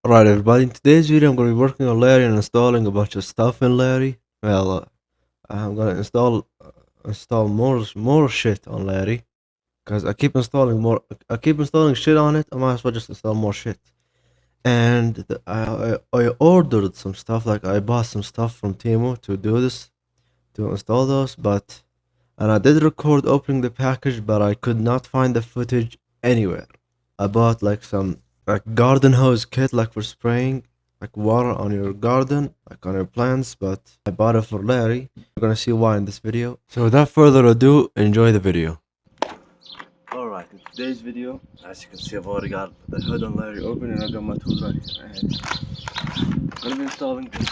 Alright everybody, in today's video I'm going to be working on Larry and installing a bunch of stuff in Larry. I'm going to install more shit on Larry. Because I keep installing shit on it, I might as well just install more shit. And I ordered some stuff, like I bought some stuff from Temu to do this, to install those, and I did record opening the package, but I could not find the footage anywhere. I bought like some garden hose kit, like for spraying like water on your garden, like on your plants, but I bought it for Larry. You're gonna see why in this video. So without further ado, enjoy the video. Alright, in today's video, as you can see, I've already got the hood on Larry open and I got my tools right here. And I'm gonna be installing this.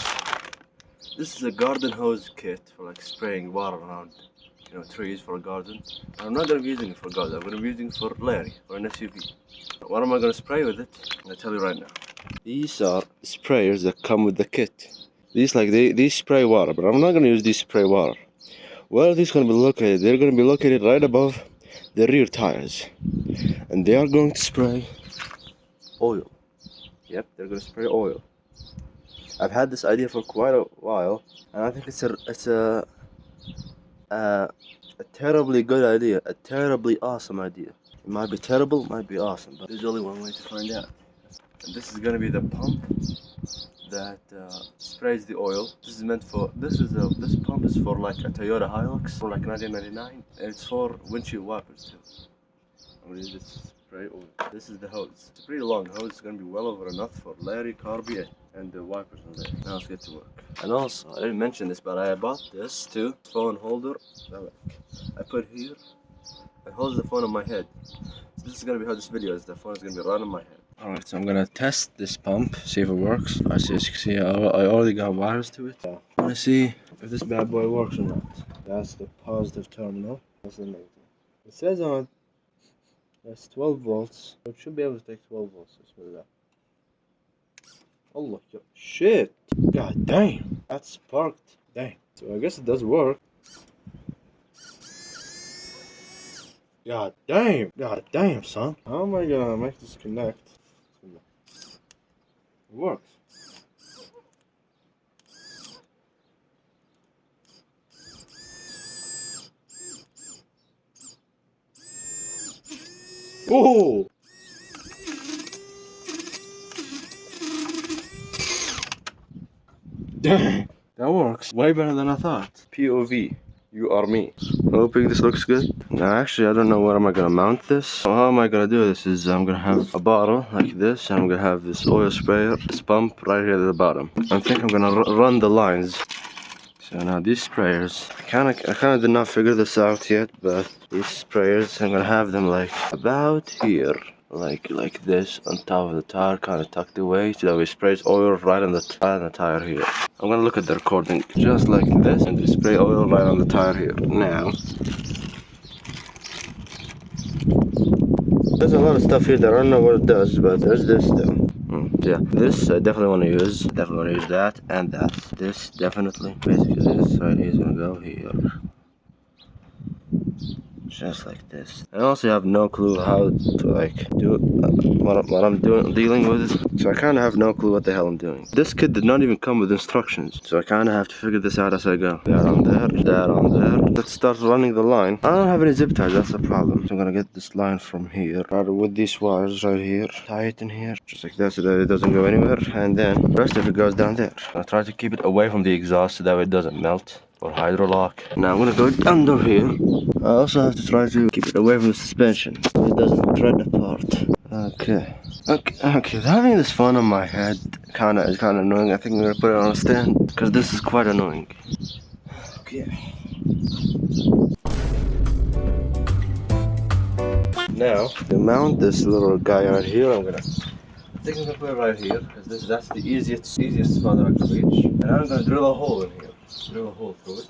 This is a garden hose kit for like spraying water around, trees for a garden. I'm not gonna be using it for garden. I'm gonna be using it for Larry, for an SUV. What am I gonna spray with it? I'm gonna tell you right now. These are sprayers that come with the kit. These spray water, but I'm not gonna use these spray water. Where are these gonna be located? They're gonna be located right above the rear tires, and they are going to spray oil. Yep, they're gonna spray oil. I've had this idea for quite a while, and I think it's a terribly good idea, a terribly awesome idea. It might be terrible, might be awesome, but there's only one way to find out. And this is gonna be the pump that sprays the oil. This pump is for like a Toyota Hilux for like 1999, and it's for windshield wipers too. I'm gonna use this to spray oil. This is the hose. It's a pretty long hose. It's gonna be well over enough for Larry, Carby, and the wipers on there. Now let's get to work. And also, I didn't mention this, but I bought this too. Phone holder that I put here. It holds the phone on my head. So this is gonna be how this video is. The phone is gonna be right on my head. Alright, so I'm gonna test this pump, see if it works. As you can see, I already got wires to it. I'm gonna see if this bad boy works or not. That's the positive terminal. That's the negative. It says on that's 12 volts. It should be able to take 12 volts. Let's put it up. Oh, shit! God damn! That's sparked. Dang. So I guess it does work. God damn, son. How am I gonna make this connect? It works. Oh! Dang! That works. Way better than I thought. POV. You are me. Hoping this looks good. Now actually I don't know where am I gonna mount this. So how am I gonna do this is I'm gonna have a bottle like this, and I'm gonna have this oil sprayer, this pump right here at the bottom. I think I'm gonna run the lines. So now these sprayers, I kinda did not figure this out yet, but these sprayers, I'm gonna have them like about here. Like this on top of the tire, kind of tucked away, so that we sprays oil right on the tire here. I'm gonna look at the recording just like this, and we spray oil right on the tire here. Now, there's a lot of stuff here that I don't know what it does, but there's this though. Yeah, this I definitely want to use. Definitely want to use that and that. This definitely. Basically, this right here is gonna go here. Just like this. I also have no clue how to like do what I'm dealing with, so I kind of have no clue what the hell I'm doing. This kit did not even come with instructions, so I kind of have to figure this out as I go. That on there, that on there. Let's start running the line. I don't have any zip ties, that's the problem. So I'm gonna get this line from here, right with these wires right here, tie it in here, just like that, so that it doesn't go anywhere, and then the rest of it goes down there. I'll try to keep it away from the exhaust so that way it doesn't melt. Or hydro lock. Now I'm gonna go under here. I also have to try to keep it away from the suspension so it doesn't tread apart. Okay. Having this phone on my head is kinda annoying. I think I'm gonna put it on a stand because this is quite annoying. Okay. Now to mount this little guy right here, I think I'm gonna put it right here because that's the easiest spot that I can reach. And I'm gonna drill a hole in here. Drill a hole through it.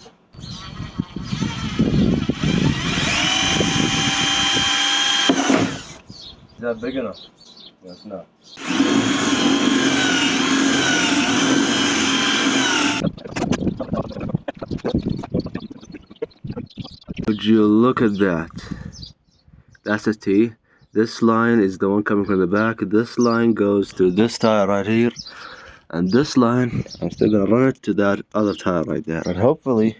Is that big enough? No, it's not. Would you look at that? That's a T. This line is the one coming from the back. This line goes to this tire right here. And this line, I'm still gonna run it to that other tire right there. And hopefully,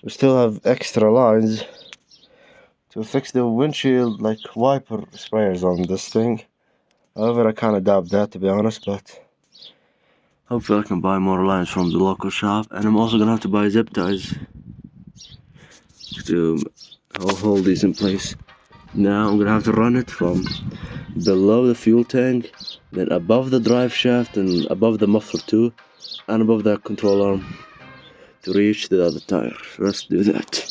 we still have extra lines to fix the windshield, like wiper sprayers on this thing. However, I kinda doubt that, to be honest, but hopefully I can buy more lines from the local shop. And I'm also gonna have to buy zip ties to hold these in place. Now I'm gonna have to run it from below the fuel tank, then above the drive shaft, and above the muffler too, and above the control arm to reach the other tire. Let's do that.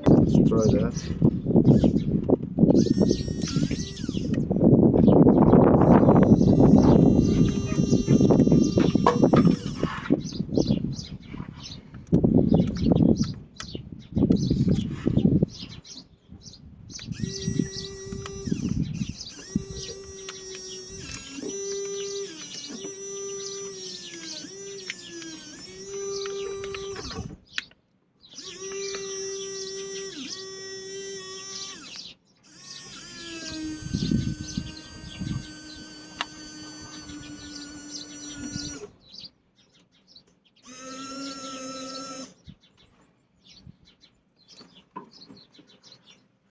Let's try that.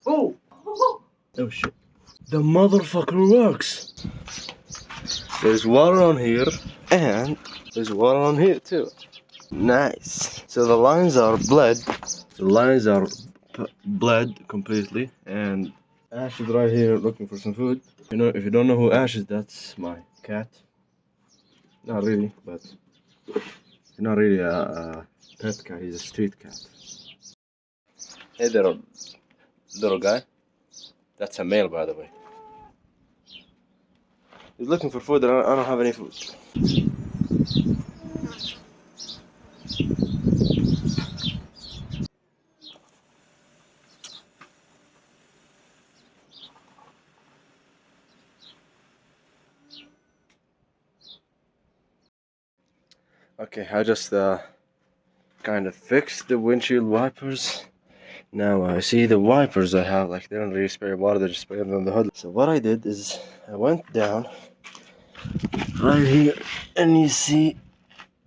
Oh! Oh shit. The motherfucker works! There's water on here, and there's water on here too. Nice. So the lines are bled. The lines are bled completely, and Ash is right here looking for some food. You know, if you don't know who Ash is, that's my cat. Not really, but he's not really a pet cat. He's a street cat. Hey there, little guy. That's a male, by the way. He's looking for food, and I don't have any food. Okay, I just kind of fixed the windshield wipers. Now I see the wipers I have, like, they don't really spray water, they just spray them on the hood. So what I did is I went down right here, and you see,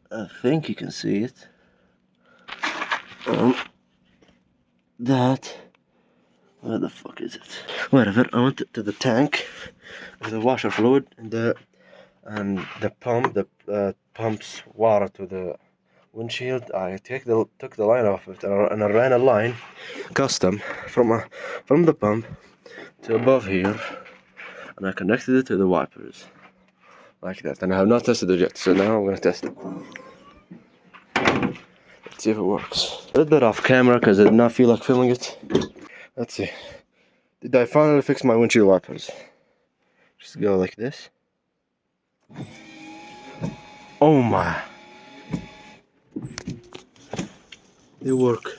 I think you can see it, that, where the fuck is it? Whatever, I went to the tank with the washer fluid and the pump that pumps water to the windshield. I took the line off it, and I ran a line custom from the pump to above here, and I connected it to the wipers like that. And I have not tested it yet, so now I'm gonna test it. Let's see if it works. A little bit off camera because I did not feel like filming it. Let's see. Did I finally fix my windshield wipers? Just go like this. Oh my. They work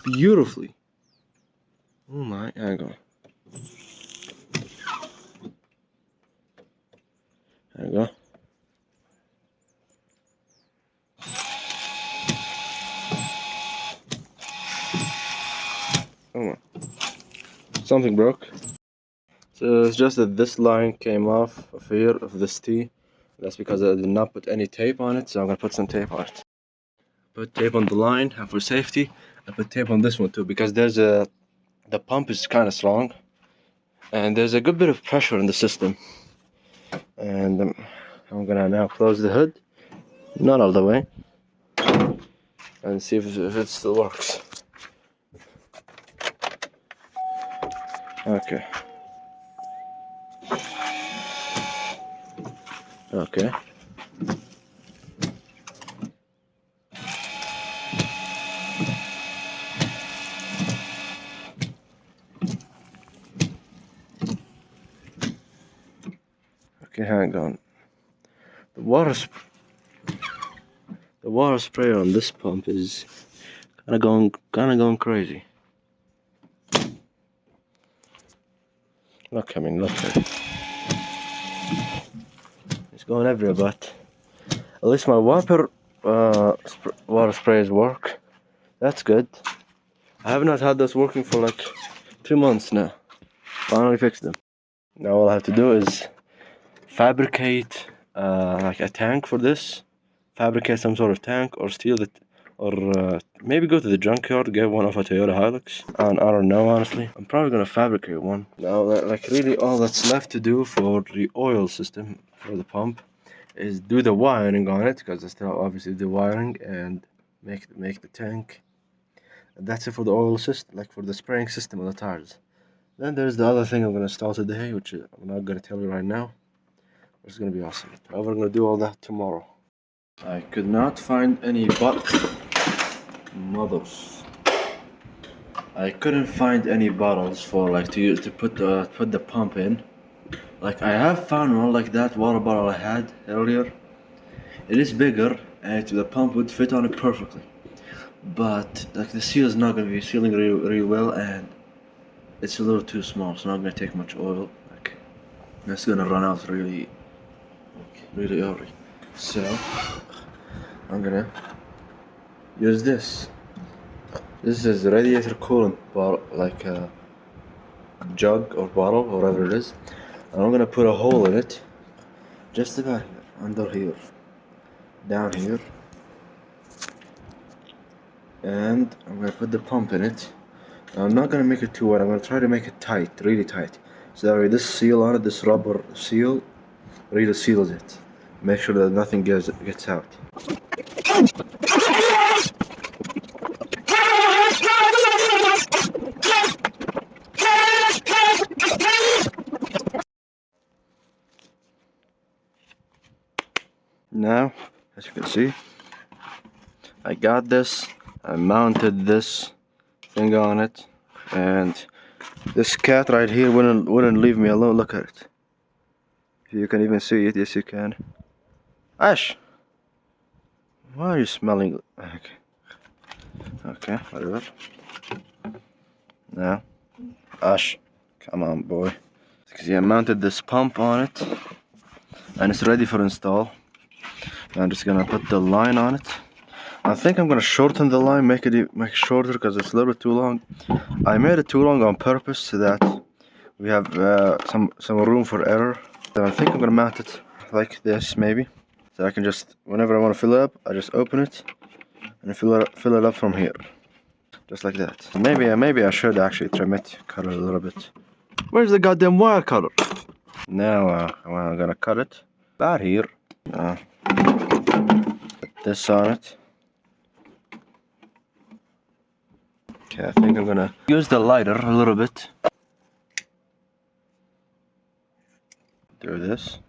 beautifully. Oh my, hang on. There you go. Oh my. Something broke. So it's just that this line came off of here, of this T. That's because I did not put any tape on it, so I'm gonna put some tape on it. Put tape on the line, and for safety, I put tape on this one too, because the pump is kind of strong, and there's a good bit of pressure in the system. And I'm gonna now close the hood, not all the way, and see if it still works. Okay. Okay. Okay, hang on. The water spray on this pump is kind of going crazy. Look, I mean, look at it. It's going everywhere, but at least my water sprays work. That's good. I have not had this working for like 2 months now. Finally fixed them. Now all I have to do is fabricate like a tank for this. Fabricate some sort of tank or steal it, or maybe go to the junkyard, get one of a Toyota Hilux. And I don't know, honestly. I'm probably gonna fabricate one. Now, like really all that's left to do for the oil system for the pump is do the wiring on it, because I still obviously do wiring, and make the tank. And that's it for the oil system, like for the spraying system on the tires. Then there's the other thing I'm gonna install today, which I'm not gonna tell you right now. It's gonna be awesome. However, I'm gonna do all that tomorrow. I could not find any models. I couldn't find any bottles for like to use to put the pump in. Like I have found one like that water bottle I had earlier. It is bigger and the pump would fit on it perfectly. But like the seal is not gonna be sealing really well, and it's a little too small. It's not gonna take much oil. Like it's gonna run out really early. So I'm gonna use this. This is a radiator coolant bottle, like a jug or bottle or whatever it is. And I'm gonna put a hole in it, just about here, under here, down here. And I'm gonna put the pump in it. I'm not gonna make it too wide. I'm gonna try to make it tight, really tight. So that way this seal on it, this rubber seal, really seals it. Make sure that nothing gets out. Now, as you can see, I got this. I mounted this thing on it, and this cat right here wouldn't leave me alone. Look at it. You can even see it. Yes, you can. Ash, why are you smelling? Okay, whatever. Now, Ash, come on, boy. See, I mounted this pump on it, and it's ready for install. I'm just gonna put the line on it. I think I'm gonna shorten the line, make it shorter, because it's a little bit too long. I made it too long on purpose so that we have some room for error. So I think I'm gonna mount it like this, maybe, so I can just, whenever I want to fill it up, I just open it and fill it up from here, just like that. Maybe I should actually trim it, cut it a little bit. Where's the goddamn wire cutter? Now I'm gonna cut it about here. Put this on it. Okay, I think I'm gonna use the lighter a little bit. Do this.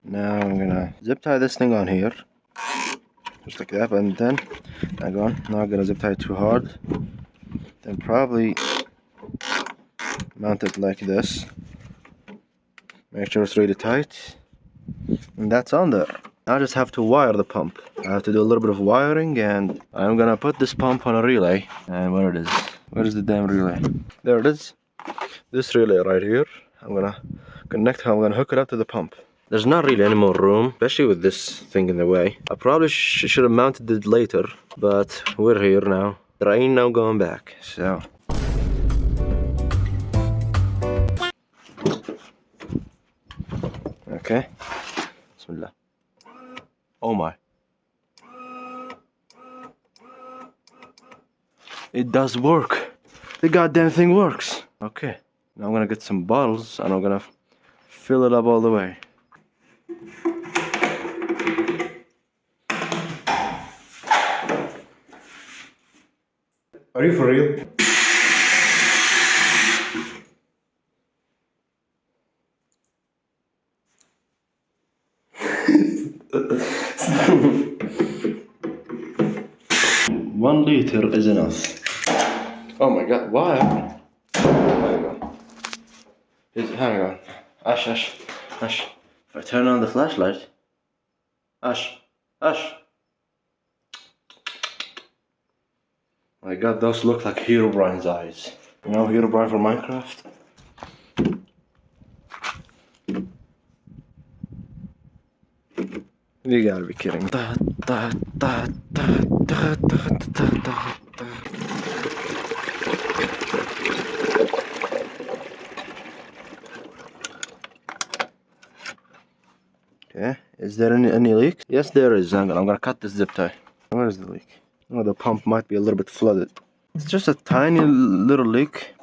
Now I'm gonna zip tie this thing on here, just like that, and then hang on, not gonna zip tie it too hard. Then probably mount it like this. Make sure it's really tight, and that's on there. Now I just have to wire the pump. I have to do a little bit of wiring, and I'm gonna put this pump on a relay. And where it is? Where is the damn relay? There it is. This relay right here. I'm gonna hook it up to the pump. There's not really any more room, especially with this thing in the way. I probably should have mounted it later, but we're here now. There ain't no going back, so. Okay. Bismillah. Oh my. It does work. The goddamn thing works. Okay. Now I'm gonna get some bottles and I'm gonna fill it up all the way. Are you for real? One liter is enough. Oh my god, why? There you go. Hang on. Ash. If I turn on the flashlight. Ash. My god, those look like Herobrine's eyes. You know Herobrine from Minecraft? You gotta be kidding me. Okay, is there any leaks? Yes, there is. I'm gonna cut this zip tie. Where is the leak? Oh, the pump might be a little bit flooded. It's just a tiny little leak.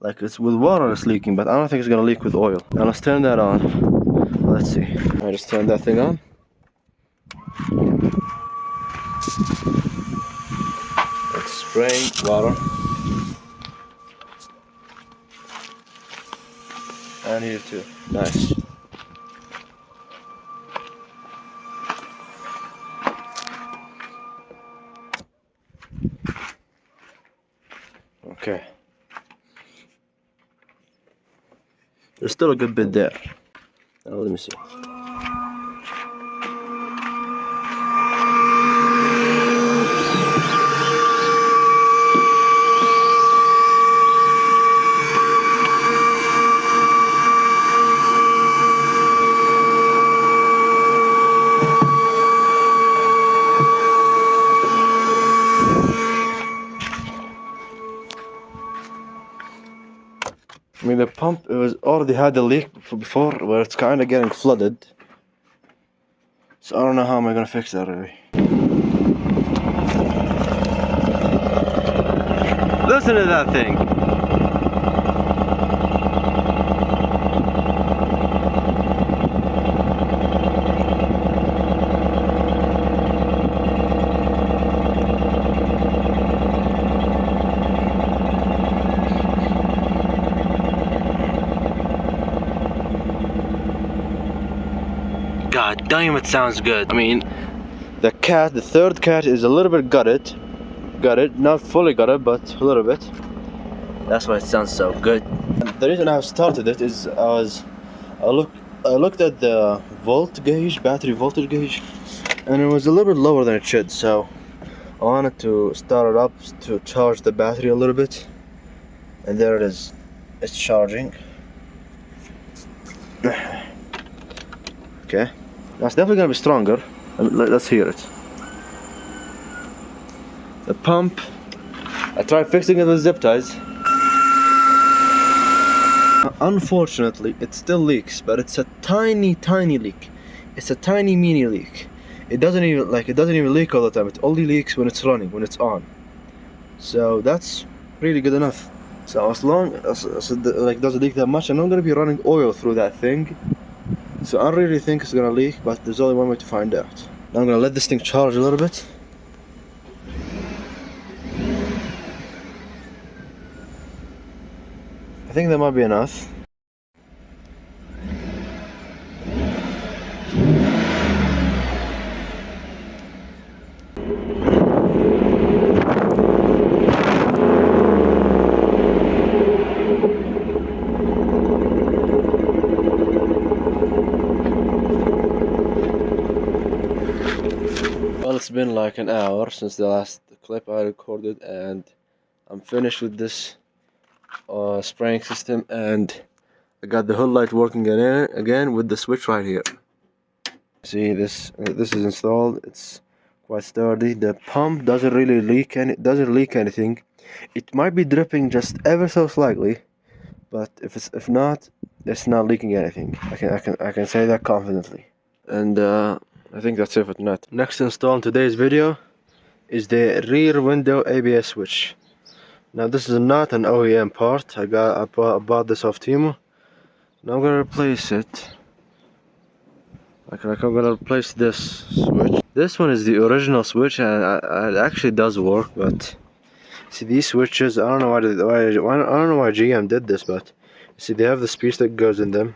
Like it's with water it's leaking, but I don't think it's gonna leak with oil. Now let's turn that on. Let's see. I just turn that thing on. It's spraying water. And here too. Nice. Okay. There's still a good bit there. Now let me see. I mean, the pump already had a leak before where it's kind of getting flooded. So I don't know how am I gonna fix that really. Listen to that thing. God damn, it sounds good. I mean, the third cat is a little bit gutted, not fully gutted, but a little bit. That's why it sounds so good. And the reason I started it is I looked at the battery voltage gauge, and it was a little bit lower than it should. So I wanted to start it up to charge the battery a little bit, and there it is. It's charging. Okay. That's definitely gonna be stronger. Let's hear it. The pump. I tried fixing it with zip ties. Unfortunately, it still leaks, but it's a tiny leak. It's a tiny mini leak. It doesn't even leak all the time. It only leaks when it's running, when it's on. So that's really good enough. So as long as it doesn't leak that much, I'm not gonna be running oil through that thing. So I don't really think it's gonna leak, but there's only one way to find out. Now I'm gonna let this thing charge a little bit. I think that might be enough. Well, it's been like an hour since the last clip I recorded, and I'm finished with this spraying system, and I got the hood light working again with the switch right here. See, this is installed. It's quite sturdy. The pump doesn't really leak anything. It might be dripping just ever so slightly, but if not, it's not leaking anything. I can say that confidently. And I think that's it for tonight. Next to install in today's video is the rear window ABS switch. Now this is not an OEM part. I bought this off Temu. Now I'm gonna replace it. I'm gonna replace this switch. This one is the original switch, and it actually does work. But see, these switches, I don't know why GM did this, but see, they have this piece that goes in them,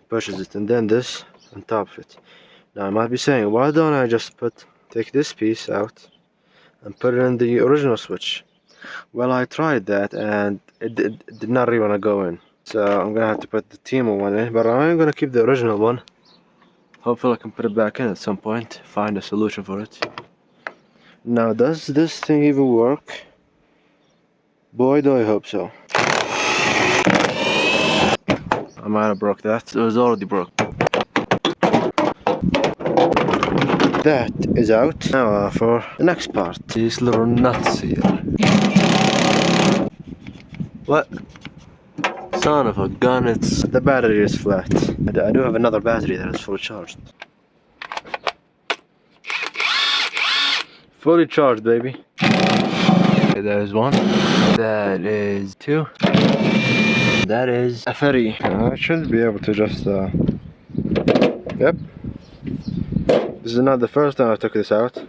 pushes it, and then this on top of it. Now I might be saying, why don't I just take this piece out and put it in the original switch? Well, I tried that, and it did not really want to go in. So I'm gonna have to put the Timo one in, but I'm gonna keep the original one. Hopefully I can put it back in at some point, find a solution for it. Now, does this thing even work? Boy, do I hope so. I might have broke that. It was already broke. That is out. Now for the next part. These little nuts here. What? Son of a gun, the battery is flat. I do have another battery that is fully charged. Fully charged, baby. Okay, that is one. That is two. That is a 30. I should be able to just, yep. This is not the first time I took this out.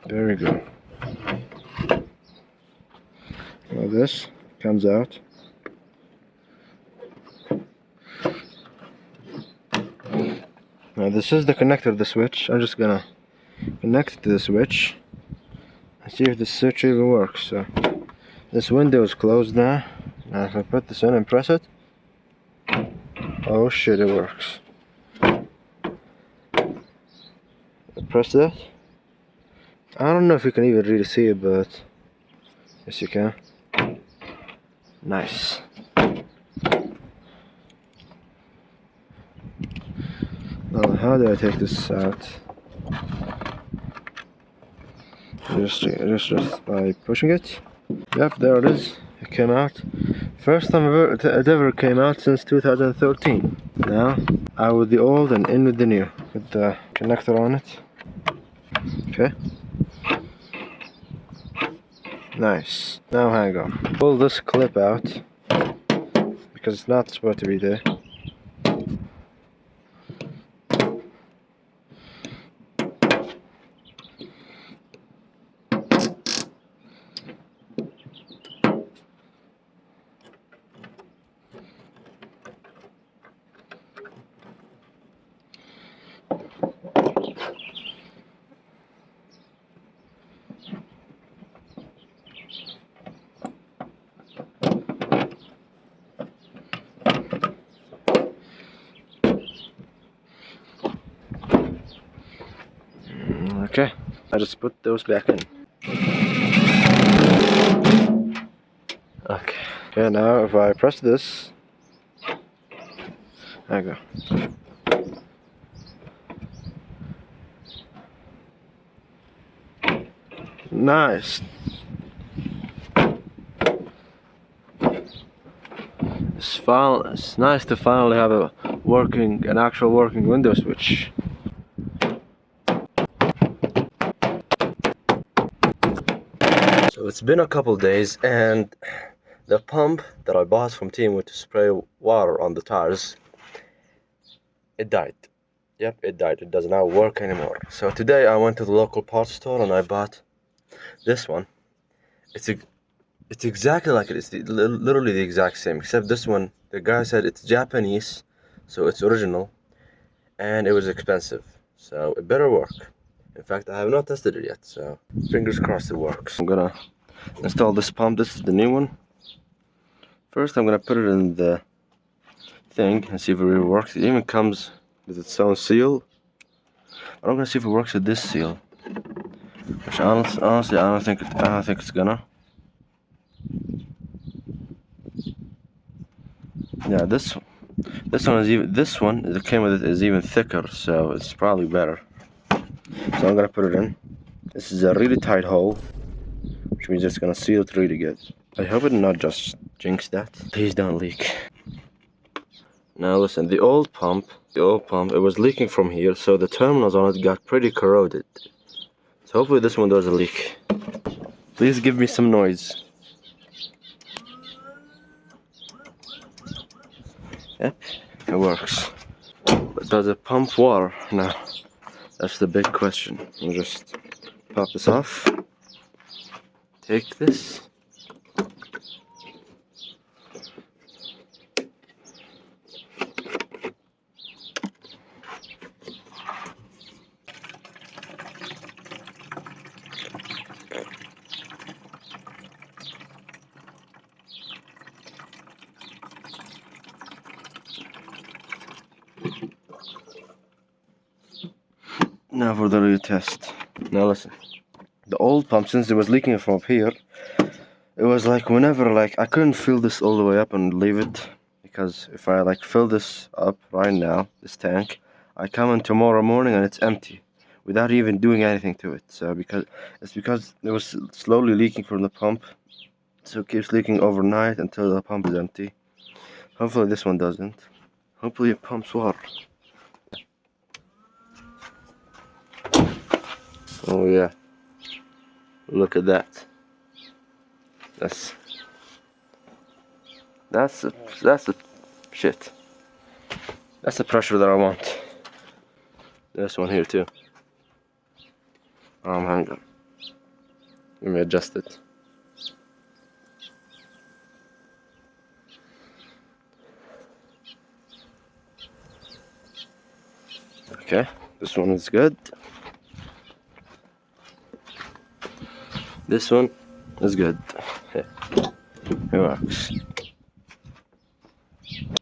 There we go. Now this comes out. Now this is the connector of the switch. I'm just gonna connect it to the switch and see if the switch even works. So this window is closed now. Now if I put this in and press it, oh shit, it works. Press that. I don't know if you can even really see it, but yes you can. Nice. Now how do I take this out? Just by pushing it. Yep, there it is. It came out. First time it ever came out since 2013. Now, out with the old and in with the new. With the connector on it. Okay. Nice. Now hang on. Pull this clip out. Because it's not supposed to be there. Okay, I just put those back in. Okay. Okay, now if I press this, there you go. Nice. It's nice to finally have an actual working window switch. So it's been a couple days and the pump that I bought from Timo to spray water on the tires, it died. Yep, it died. It does not work anymore. So today I went to the local parts store and I bought this one. It's exactly like it. It's literally the exact same, except this one, the guy said it's Japanese, so it's original, and it was expensive. So it better work. In fact, I have not tested it yet, so fingers crossed it works. I'm gonna install this pump. This is the new one. First, I'm gonna put it in the thing and see if it really works. It even comes with its own seal. I'm gonna see if it works with this seal. Which honestly, I don't think it's gonna. Yeah, this one is even. This one that came with it is even thicker, so it's probably better. So I'm gonna put it in. This is a really tight hole, which means it's gonna seal it really good. I hope it not just jinx that. Please don't leak. Now listen, the old pump, it was leaking from here, so the terminals on it got pretty corroded. So hopefully this one doesn't leak. Please give me some noise. Yep, it works. But does it pump water? No. That's the big question. I'll just pop this off. Take this. Now for the real test. Now listen. The old pump, since it was leaking from up here, it was like whenever like I couldn't fill this all the way up and leave it, because if I like fill this up right now, this tank, I come in tomorrow morning and it's empty without even doing anything to it. So because it was slowly leaking from the pump, so it keeps leaking overnight until the pump is empty. Hopefully this one doesn't. Hopefully it pumps water. Oh yeah, look at that. That's the shit. That's the pressure that I want. This one here too. Hang on. Let me adjust it. Okay, this one is good. This one is good. Yeah, it works.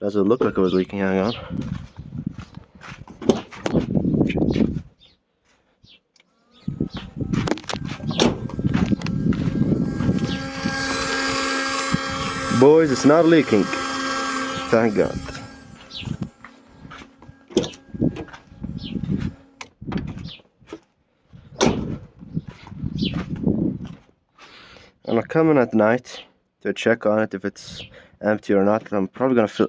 Does it look like it was leaking? Hang on. Boys, it's not leaking. Thank God. I'm coming at night to check on it if it's empty or not. I'm gonna fill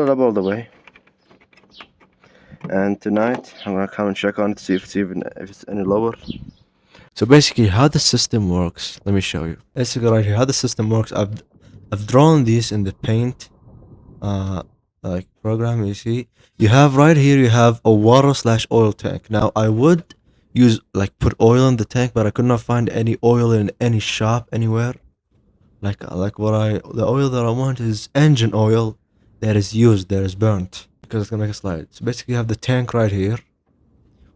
it up all the way. And tonight I'm gonna come and check on it to see if it's any lower. So basically, how the system works, let me show you. Basically, right here, how the system works. I've drawn these in the paint, like program. You see, you have right here. You have a water/oil tank. Now, I would use put oil in the tank, but I could not find any oil in any shop anywhere. The oil that I want is engine oil that is used, that is burnt, because it's gonna make a slide. So basically, you have the tank right here,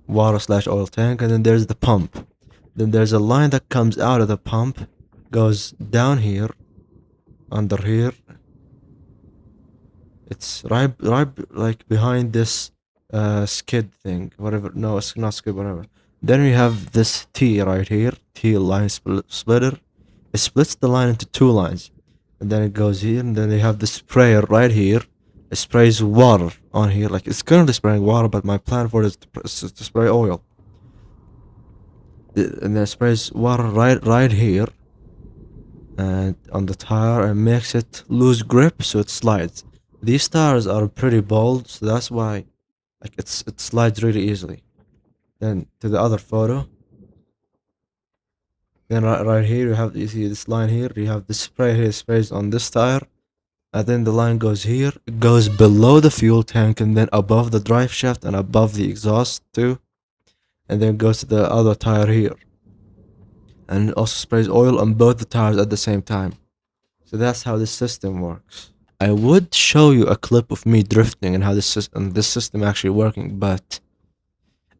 water/oil tank, and then there's the pump. Then there's a line that comes out of the pump, goes down here, under here. It's right like behind this skid thing, whatever. No, it's not skid, whatever. Then we have this T right here, T line splitter. It splits the line into two lines, and then it goes here, and then they have the sprayer right here. It sprays water on here, like it's currently spraying water, but my plan for it is to spray oil. And then it sprays water right here, and on the tire, and makes it lose grip so it slides. These tires are pretty bold, so that's why it slides really easily. Then to the other photo. Then right here you see this line here, you have the spray here, sprays on this tire, and then the line goes here, it goes below the fuel tank, and then above the drive shaft and above the exhaust too, and then goes to the other tire here, and it also sprays oil on both the tires at the same time. So that's how this system works. I would show you a clip of me drifting and how this system actually working, but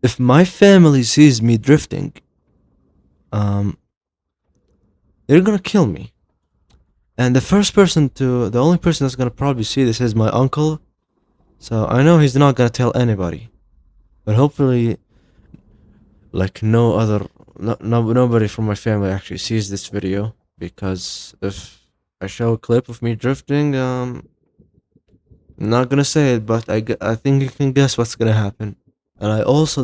if my family sees me drifting, they're gonna kill me. And the only person that's gonna probably see this is my uncle. So I know he's not gonna tell anybody. But hopefully, nobody from my family actually sees this video. Because if I show a clip of me drifting, I'm not gonna say it, but I think you can guess what's gonna happen. And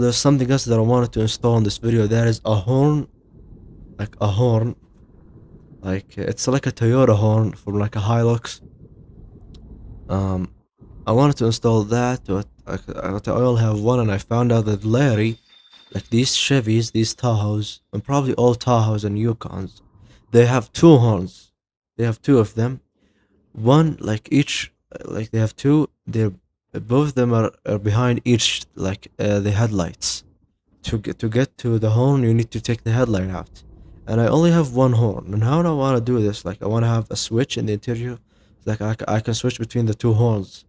there's something else that I wanted to install in this video. That is a horn. Like a horn. It's like a Toyota horn from like a Hilux. I wanted to install that, but I only have one, and I found out that Larry, like these Chevys, these Tahoes, and probably all Tahoes and Yukons, they have two horns. They have two of them. One, they have two. Both of them are behind each, the headlights. To get to the horn, you need to take the headlight out. And I only have one horn. And how do I want to do this? Like, I want to have a switch in the interior. Like, I can switch between the two horns.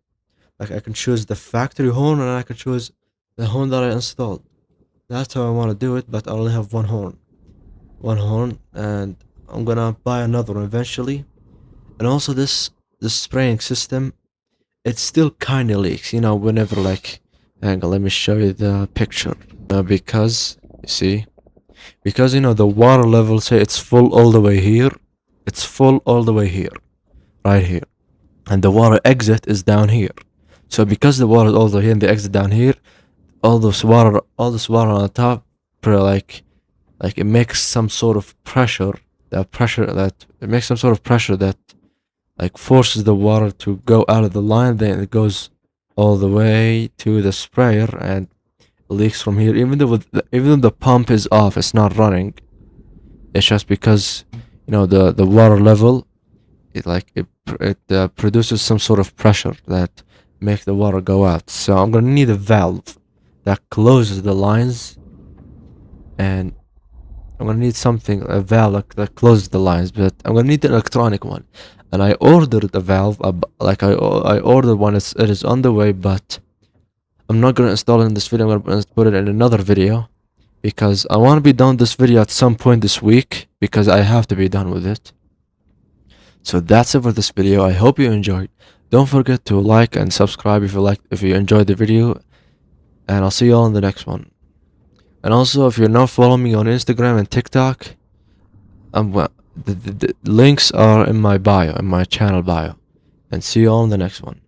Like, I can choose the factory horn, and I can choose the horn that I installed. That's how I want to do it, but I only have one horn. One horn, and I'm gonna buy another one eventually. And also this spraying system, it still kinda leaks, whenever Hang on, let me show you the picture. Because you see, because the water level, say it's full all the way here, it's full all the way here, right here, and the water exit is down here. So because the water is all the way here and the exit down here, all this water on the top, like it makes some sort of pressure. It makes some sort of pressure that like forces the water to go out of the line. Then it goes all the way to the sprayer and leaks from here. Even though the pump is off, it's not running. It's just because the water level, it produces some sort of pressure that make the water go out. So I'm gonna need a valve that closes the lines, and I'm gonna need a valve that closes the lines, but I'm gonna need an electronic one. And I ordered a valve, I ordered one. It is on the way, but I'm not gonna install it in this video. I'm gonna put it in another video because I want to be done with this video at some point this week because I have to be done with it. So that's it for this video. I hope you enjoyed. Don't forget to like and subscribe if you enjoyed the video, and I'll see you all in the next one. And also, if you're not following me on Instagram and TikTok, the links are in my bio, in my channel bio. And see you all in the next one.